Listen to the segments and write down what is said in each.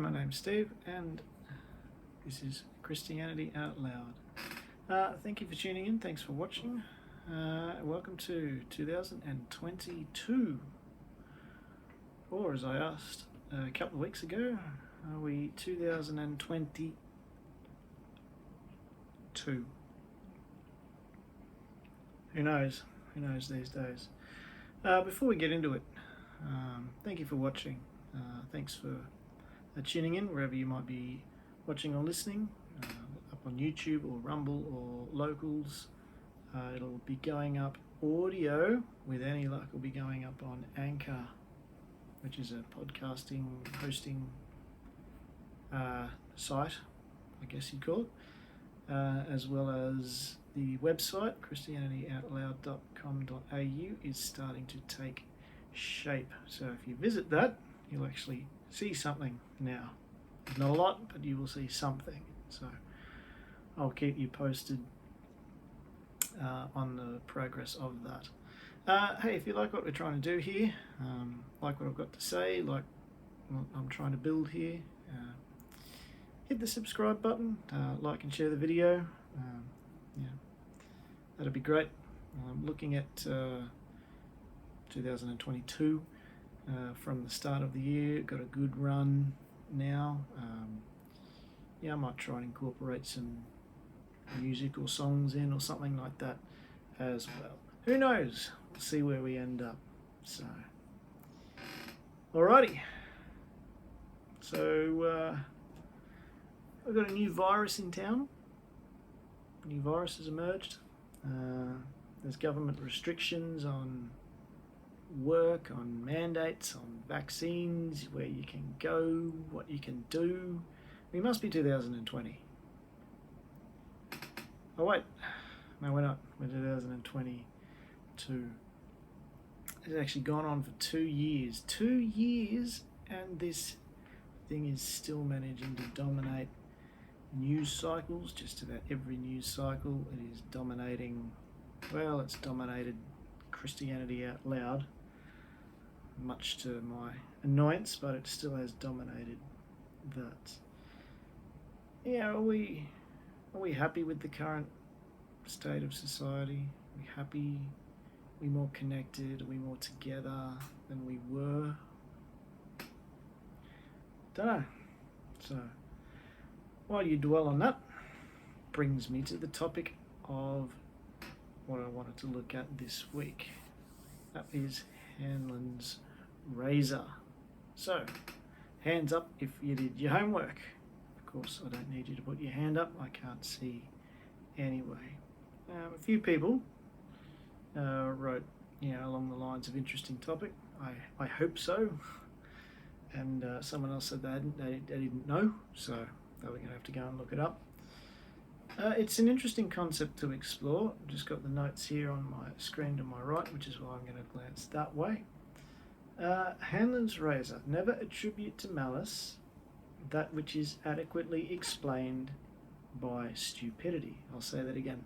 my name's Steve, and this is Christianity Out Loud. Thank you for tuning in. Thanks for watching. Welcome to 2022. Or, as I asked a couple of weeks ago, are we 2022? Who knows? Who knows these days? Before we get into it, thank you for watching. Thanks for tuning in wherever you might be watching or listening, up on YouTube or Rumble or Locals. It'll be going up audio, with any luck, will be going up on Anchor, which is a podcasting hosting site, I guess you'd call it, as well as the website christianityoutloud.com.au is starting to take shape. So if you visit that, you'll actually see something now. Not a lot, but you will see something. So I'll keep you posted on the progress of that. Hey, if you like what we're trying to do here, like what I've got to say, like what I'm trying to build here, hit the subscribe button, like and share the video. That'd be great. I'm looking at 2022 from the start of the year. Got a good run now. I might try and incorporate some music or songs in or something like that as well. Who knows? We'll see where we end up. So, alrighty. So, we've got a new virus in town. A new virus has emerged. There's government restrictions on work, on mandates, on vaccines, where you can go, what you can do. We must be 2020. Oh wait, no, we're not. We're 2022. It's actually gone on for 2 years. 2 years, and this thing is still managing to dominate news cycles. Just about every news cycle, it is dominating. Well, it's dominated Christianity Out Loud, much to my annoyance, but it still has dominated that. Yeah, are we happy with the current state of society? Are we happy? Are we more connected? Are we more together than we were? Don't know. So, while you dwell on that, brings me to the topic of what I wanted to look at this week. That is Hanlon's razor. So, hands up if you did your homework. Of course, I don't need you to put your hand up. I can't see anyway. A few people wrote, along the lines of interesting topic. I hope so. And someone else said they didn't know, so they were going to have to go and look it up. It's an interesting concept to explore. I've just got the notes here on my screen to my right, which is why I'm going to glance that way. Hanlon's razor. Never attribute to malice that which is adequately explained by stupidity. I'll say that again.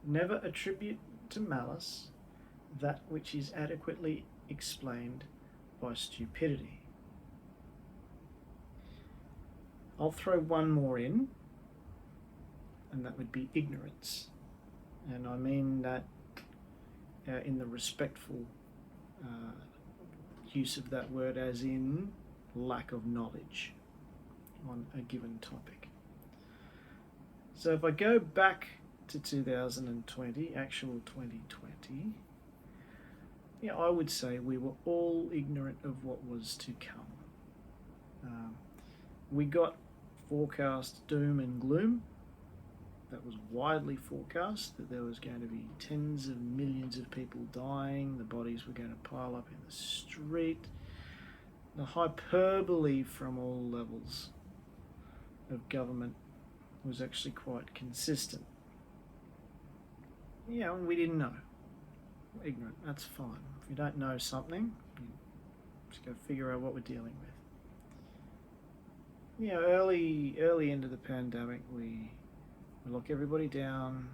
Never attribute to malice that which is adequately explained by stupidity. I'll throw one more in, and that would be ignorance. And I mean that in the respectful use of that word, as in lack of knowledge on a given topic. So if I go back to 2020, actual 2020, I would say we were all ignorant of what was to come. We got forecast doom and gloom. That was widely forecast, that there was going to be tens of millions of people dying, the bodies were going to pile up in the street. The hyperbole from all levels of government was actually quite consistent. And we didn't know. We're ignorant, that's fine. If you don't know something, you just go figure out what we're dealing with. Early into the pandemic, we lock everybody down,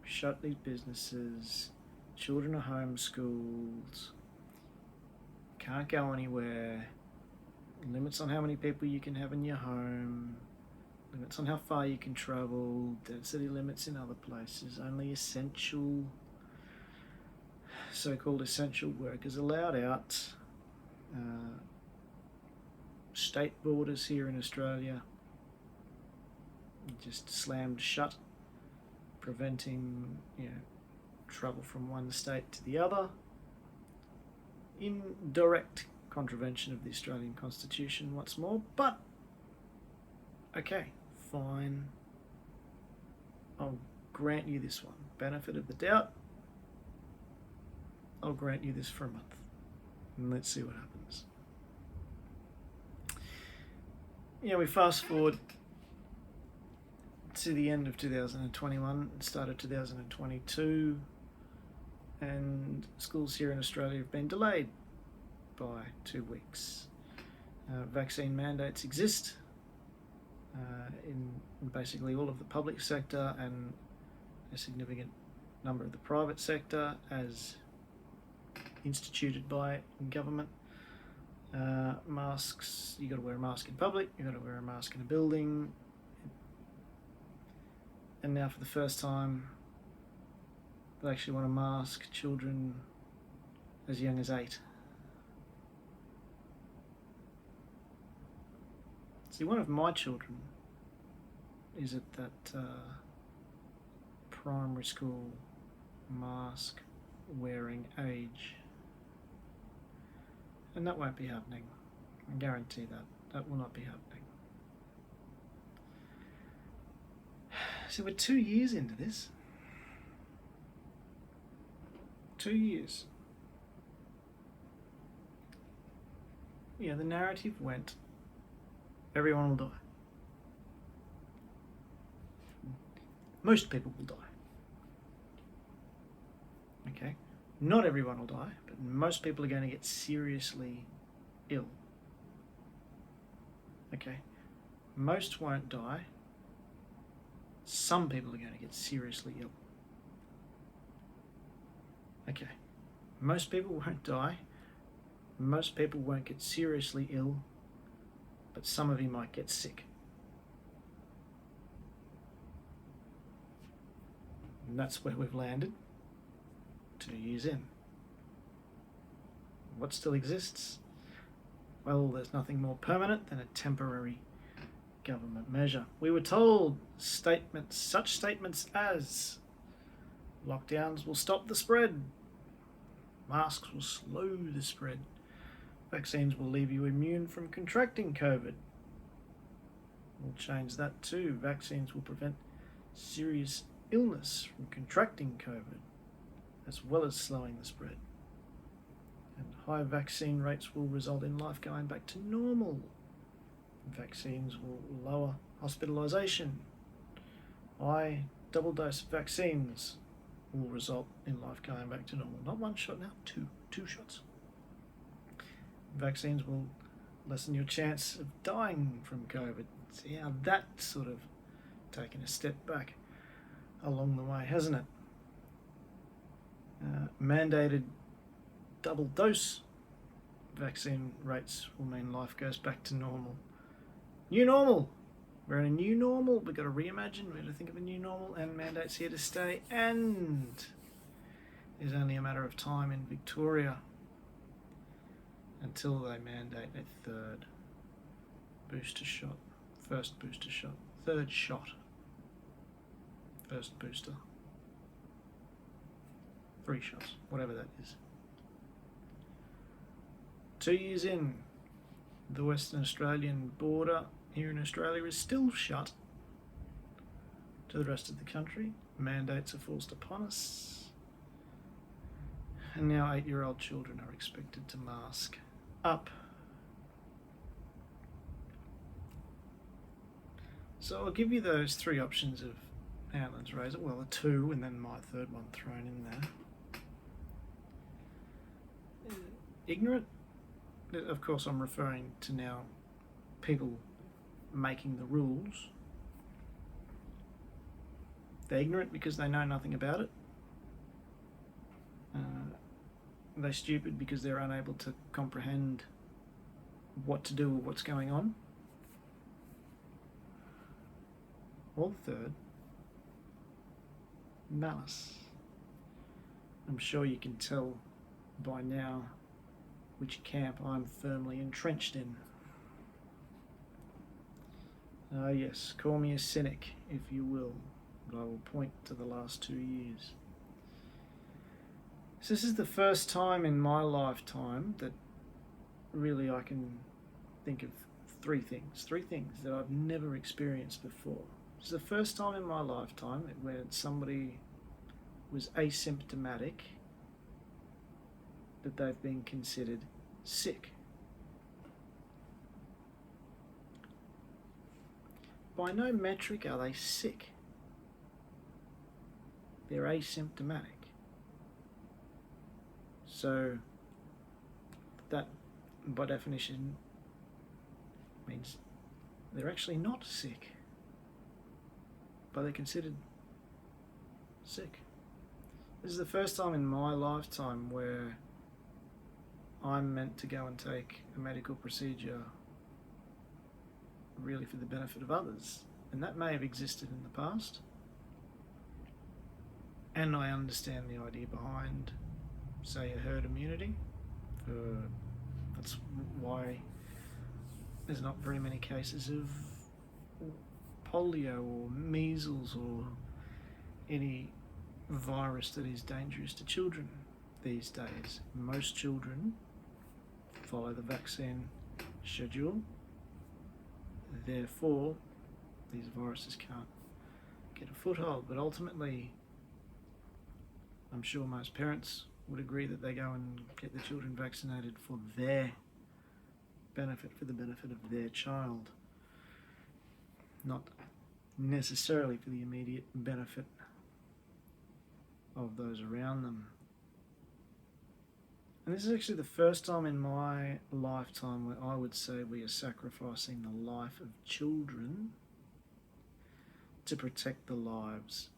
shut these businesses, children are homeschooled, can't go anywhere, limits on how many people you can have in your home, limits on how far you can travel, density limits in other places, only essential, so-called essential workers allowed out, state borders here in Australia just slammed shut, preventing travel from one state to the other, in direct contravention of the Australian Constitution once more. But okay, fine, I'll grant you this one, benefit of the doubt. I'll grant you this for a month, and let's see what happens. We fast forward to the end of 2021, start of 2022, and schools here in Australia have been delayed by 2 weeks. Vaccine mandates exist in basically all of the public sector and a significant number of the private sector, as instituted by government. Masks, you got to wear a mask in public, you got to wear a mask in a building, and now for the first time they actually want to mask children as young as 8. See, one of my children is at that primary school mask wearing age, and that won't be happening. I guarantee that will not be happening. So we're 2 years into this. 2 years. The narrative went, everyone will die. Most people will die. Okay? Not everyone will die, but most people are going to get seriously ill. Okay? Most won't die. Some people are going to get seriously ill. Okay. Most people won't die. Most people won't get seriously ill, but some of you might get sick. And that's where we've landed 2 years in. What still exists? Well, there's nothing more permanent than a temporary government measure. We were told such statements as lockdowns will stop the spread, masks will slow the spread, vaccines will leave you immune from contracting COVID. We'll change that too. Vaccines will prevent serious illness from contracting COVID, as well as slowing the spread. And high vaccine rates will result in life going back to normal. Vaccines will lower hospitalisation. High double dose vaccines will result in life going back to normal. Not one shot now, two shots. Vaccines will lessen your chance of dying from COVID. See how that's sort of taken a step back along the way, hasn't it? Mandated double dose vaccine rates will mean life goes back to normal. New normal. We're in a new normal. We've got to reimagine. We've got to think of a new normal, and mandates here to stay. And it's only a matter of time in Victoria until they mandate a third booster shot. First booster shot. Third shot. First booster. 3 shots. Whatever that is. 2 years in, the Western Australian border here in Australia is still shut to the rest of the country. Mandates are forced upon us. And now 8-year-old children are expected to mask up. So I'll give you those 3 options of Outland's razor. Well, a 2 and then my third one thrown in there. Ignorant? Of course, I'm referring to now people making the rules. They're ignorant because they know nothing about it. They're stupid because they're unable to comprehend what to do with what's going on. Or third, malice. I'm sure you can tell by now which camp I'm firmly entrenched in. Yes, call me a cynic if you will, but I will point to the last 2 years. So this is the first time in my lifetime that really I can think of three things that I've never experienced before. It's the first time in my lifetime where somebody was asymptomatic that they've been considered sick. By no metric are they sick. They're asymptomatic. So that, by definition, means they're actually not sick, but they're considered sick. This is the first time in my lifetime where I'm meant to go and take a medical procedure really for the benefit of others, and that may have existed in the past, and I understand the idea behind, say, a herd immunity. That's why there's not very many cases of polio or measles or any virus that is dangerous to children these days. Most children follow the vaccine schedule, therefore these viruses can't get a foothold. But ultimately, I'm sure most parents would agree that they go and get the children vaccinated for their benefit, for the benefit of their child, not necessarily for the immediate benefit of those around them. And this is actually the first time in my lifetime where I would say we are sacrificing the life of children to protect the lives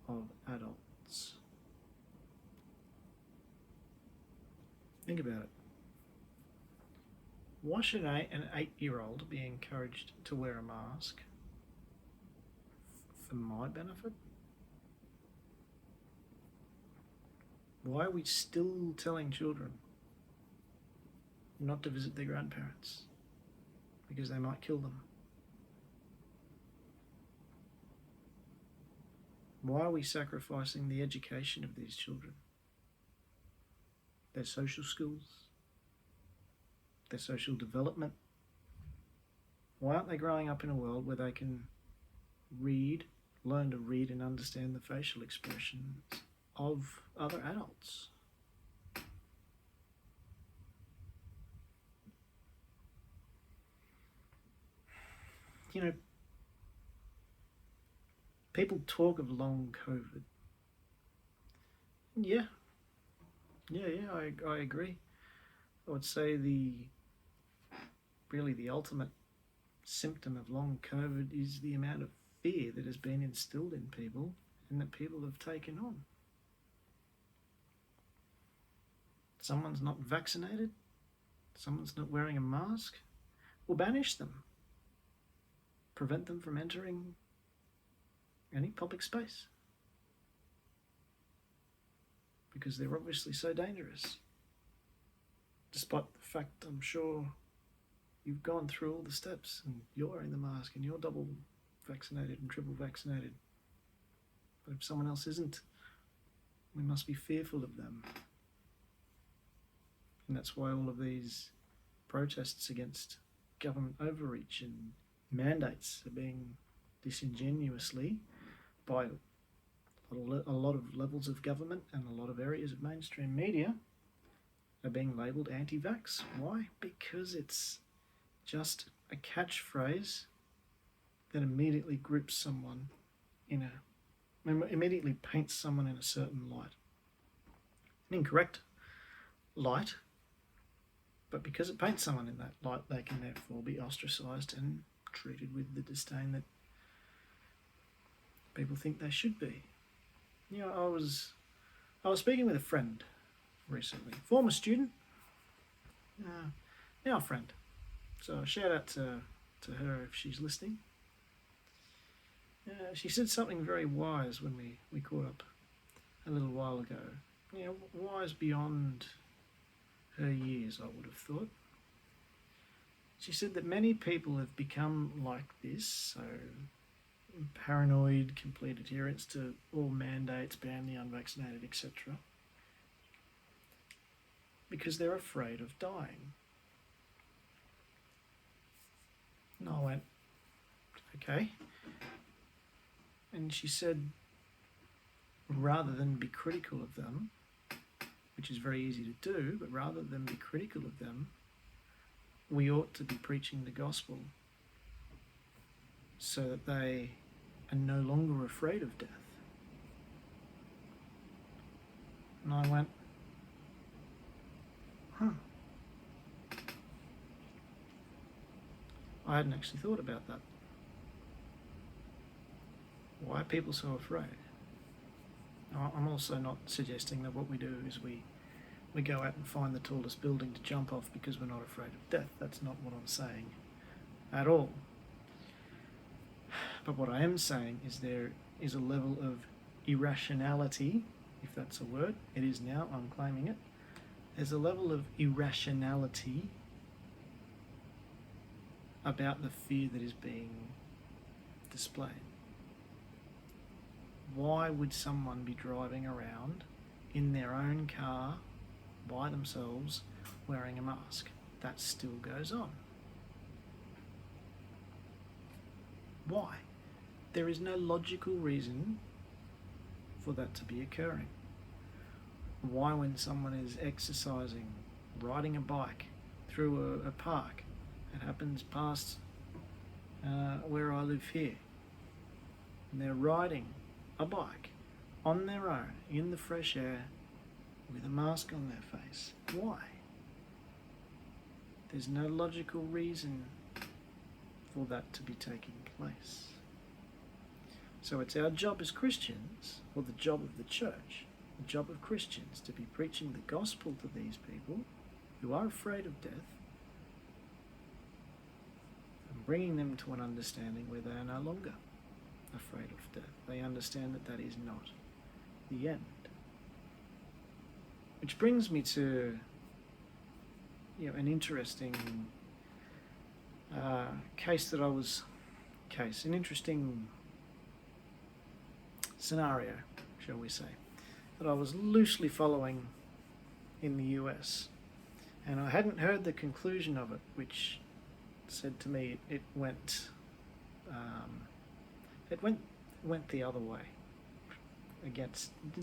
of adults. Think about it. Why should an 8-year-old be encouraged to wear a mask for my benefit? Why are we still telling children not to visit their grandparents? Because they might kill them. Why are we sacrificing the education of these children? Their social skills, their social development. Why aren't they growing up in a world where they can learn to read and understand the facial expressions of other adults? You know, people talk of long COVID. Yeah, I agree. I would say the ultimate symptom of long COVID is the amount of fear that has been instilled in people and that people have taken on. Someone's not vaccinated, someone's not wearing a mask, we'll banish them. Prevent them from entering any public space. Because they're obviously so dangerous. Despite the fact, I'm sure, you've gone through all the steps and you're wearing the mask and you're double vaccinated and triple vaccinated. But if someone else isn't, we must be fearful of them. And that's why all of these protests against government overreach and mandates are being disingenuously, by a lot of levels of government and a lot of areas of mainstream media, are being labelled anti-vax. Why? Because it's just a catchphrase that immediately groups someone immediately paints someone in a certain light. An incorrect light, but because it paints someone in that light, they can therefore be ostracised and treated with the disdain that people think they should be. You know, I was speaking with a friend recently, former student, now a friend, So a shout out to her if she's listening. She said something very wise when we caught up a little while ago. Wise beyond her years, I would have thought. She said that many people have become like this, so paranoid, complete adherence to all mandates, ban the unvaccinated, etc., because they're afraid of dying. And I went, okay. And she said, rather than be critical of them, which is very easy to do, but rather than be critical of them, we ought to be preaching the gospel so that they are no longer afraid of death. And I went, I hadn't actually thought about that. Why are people so afraid? I'm also not suggesting that what we do is we go out and find the tallest building to jump off because we're not afraid of death. That's not what I'm saying at all. But what I am saying is there is a level of irrationality, if that's a word. It is now, I'm claiming it. There's a level of irrationality about the fear that is being displayed. Why would someone be driving around in their own car by themselves wearing a mask? That still goes on. Why? There is no logical reason for that to be occurring. Why, when someone is exercising, riding a bike through a park, it happens past where I live here, and they're riding a bike on their own in the fresh air with a mask on their face. Why? There's no logical reason for that to be taking place. So it's our job as Christians, or the job of the church, the job of Christians, to be preaching the gospel to these people who are afraid of death and bringing them to an understanding where they are no longer afraid of death. They understand that that is not the end. Which brings me to an interesting an interesting scenario, shall we say, that I was loosely following in the US, and I hadn't heard the conclusion of it, which said to me it went the other way.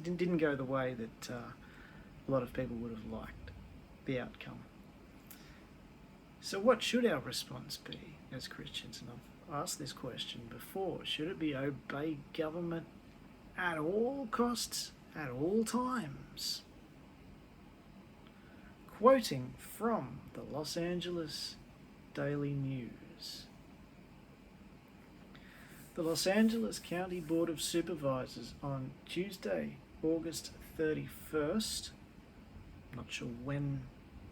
Didn't go the way that a lot of people would have liked the outcome. So what should our response be as Christians? And I've asked this question before. Should it be obey government at all costs, at all times? Quoting from the Los Angeles Daily News. The Los Angeles County Board of Supervisors on Tuesday, August 31st, not sure when,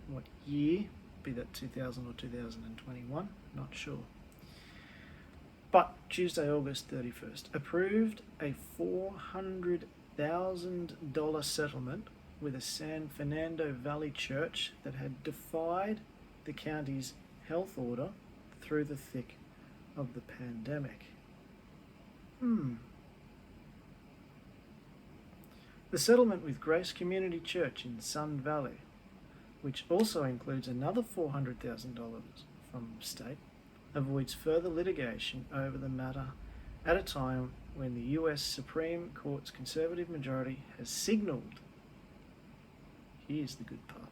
what year, be that 2000 or 2021, not sure. But Tuesday, August 31st, approved a $400,000 settlement with a San Fernando Valley church that had defied the county's health order through the thick of the pandemic. The settlement with Grace Community Church in Sun Valley, which also includes another $400,000 from the state, avoids further litigation over the matter at a time when the US Supreme Court's conservative majority has signalled, here's the good part,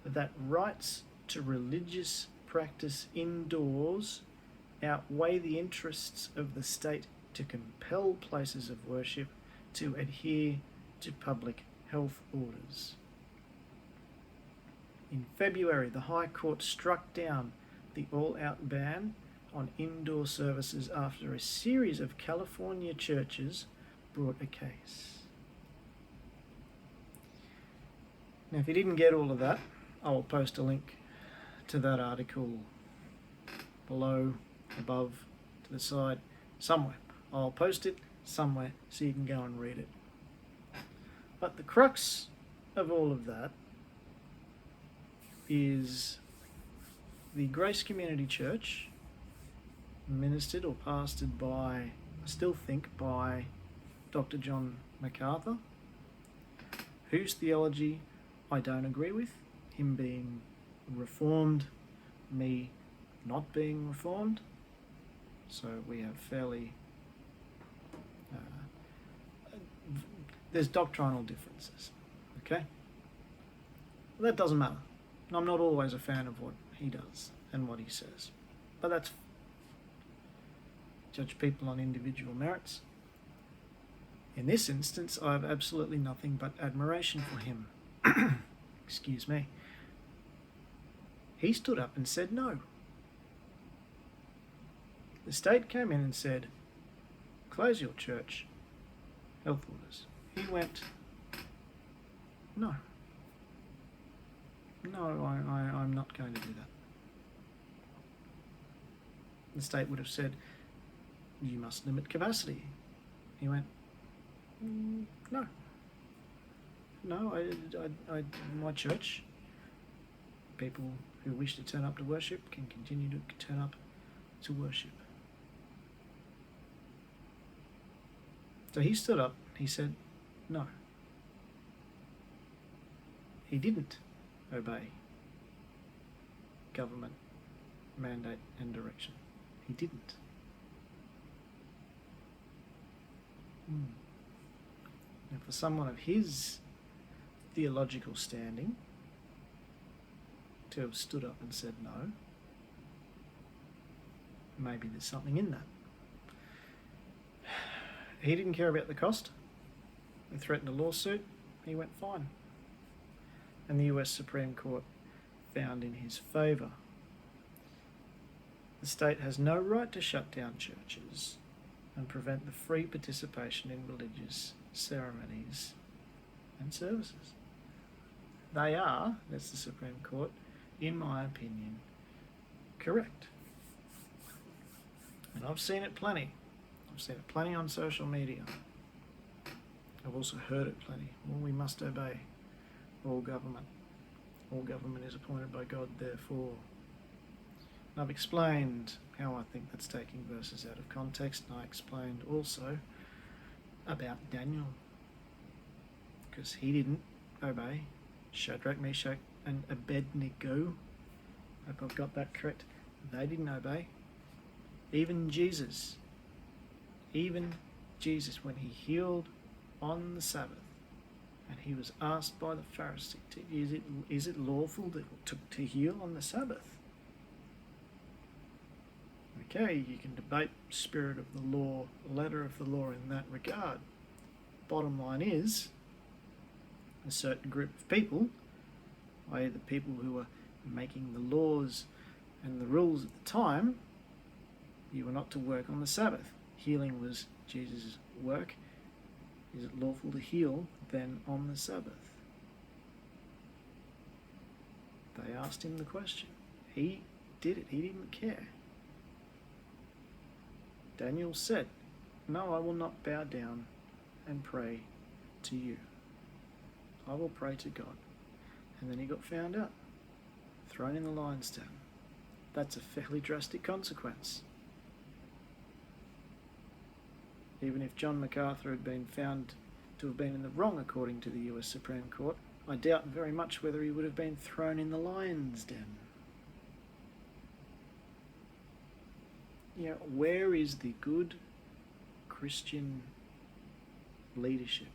that rights to religious practice indoors outweigh the interests of the state to compel places of worship to adhere to public health orders. In February, the High Court struck down the all-out ban on indoor services after a series of California churches brought a case. Now, if you didn't get all of that, I will post a link to that article below, above, to the side, somewhere. I'll post it somewhere so you can go and read it. But the crux of all of that is the Grace Community Church, ministered or pastored by, I still think, by Dr. John MacAuthur, whose theology I don't agree with, him being reformed, me not being reformed. So we have fairly, there's doctrinal differences, okay? That doesn't matter. I'm not always a fan of what he does and what he says, but that's judge people on individual merits. In this instance, I have absolutely nothing but admiration for him. Excuse me. He stood up and said no. The state came in and said, close your church, health orders. He went, no. No, I'm not going to do that. The state would have said, you must limit capacity. He went, no. No, my church, people who wish to turn up to worship can continue to turn up to worship. So he stood up, he said, no. He didn't obey government mandate and direction. He didn't. And for someone of his theological standing to have stood up and said no, maybe there's something in that. He didn't care about the cost. He threatened a lawsuit. He went fine. And the US Supreme Court found in his favour. The state has no right to shut down churches and prevent the free participation in religious ceremonies and services. They are, that's the Supreme Court, in my opinion, correct. And I've seen it plenty. I've seen it plenty on social media. I've also heard it plenty. Well, we must obey all government. All government is appointed by God, therefore. And I've explained how I think that's taking verses out of context, and I explained also about Daniel, because he didn't obey. Shadrach, Meshach, and Abednego, I hope I've got that correct, they didn't obey. Even Jesus, when he healed on the Sabbath, and he was asked by the Pharisee, is it lawful to heal on the Sabbath? Okay, you can debate spirit of the law, letter of the law in that regard. Bottom line is, a certain group of people, i.e. the people who were making the laws and the rules at the time, you were not to work on the Sabbath. Healing was Jesus' work. Is it lawful to heal then on the Sabbath? They asked him the question. He did it. He didn't care. Daniel said, no, I will not bow down and pray to you. I will pray to God. And then he got found out, thrown in the lion's den. That's a fairly drastic consequence. Even if John MacArthur had been found to have been in the wrong according to the US Supreme Court, I doubt very much whether he would have been thrown in the lion's den. You know, where is the good Christian leadership?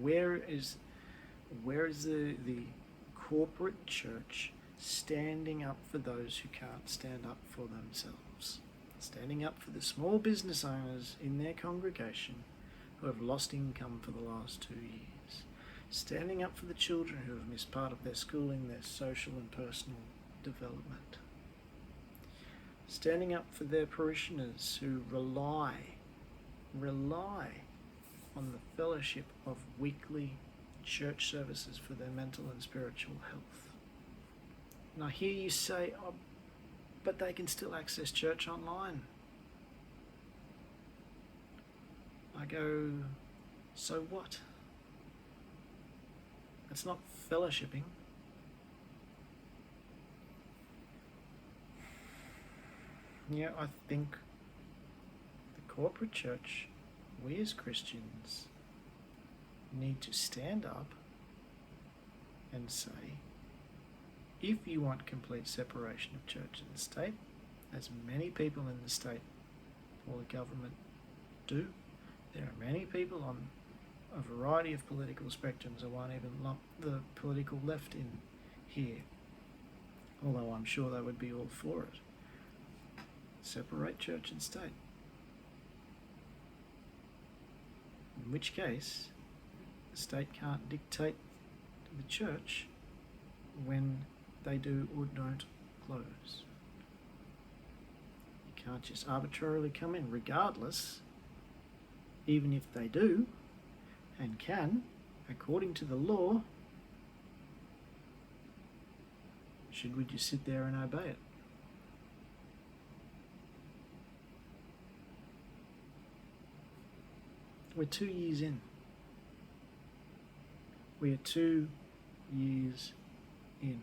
Where is the corporate church standing up for those who can't stand up for themselves? Standing up for the small business owners in their congregation who have lost income for the last 2 years. Standing up for the children who have missed part of their schooling, their social and personal development. Standing up for their parishioners who rely on the fellowship of weekly church services for their mental and spiritual health. And I hear you say, oh, but they can still access church online. I go, so what? It's not fellowshipping. Yeah, I think the corporate church, we as Christians, need to stand up and say, if you want complete separation of church and state, as many people in the state or the government do, there are many people on a variety of political spectrums. I won't even lump the political left in here, although I'm sure they would be all for it. Separate church and state. In which case, the state can't dictate to the church when they do or don't close. You can't just arbitrarily come in, regardless, even if they do and can, according to the law. Should we just sit there and obey it? We're 2 years in. We are 2 years in.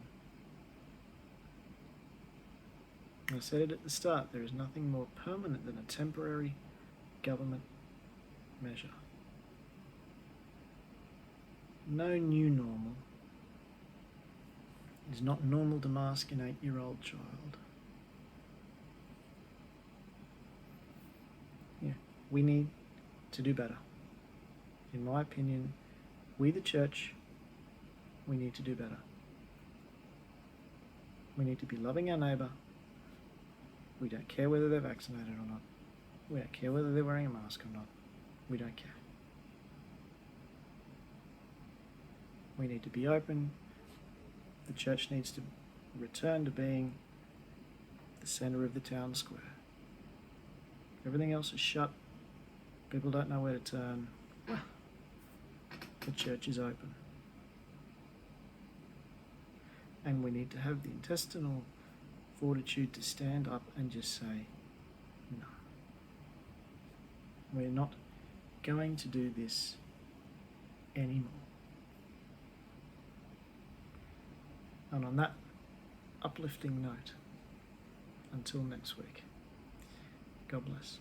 I said it at the start, there is nothing more permanent than a temporary government measure. No new normal. It is not normal to mask an 8-year-old child. Yeah, we need to do better. In my opinion, we the church, we need to do better. We need to be loving our neighbour. We don't care whether they're vaccinated or not. We don't care whether they're wearing a mask or not. We don't care. We need to be open. The church needs to return to being the centre of the town square. Everything else is shut. People don't know where to turn. The church is open. And we need to have the intestinal fortitude to stand up and just say, no. We're not going to do this anymore. And on that uplifting note, until next week, God bless.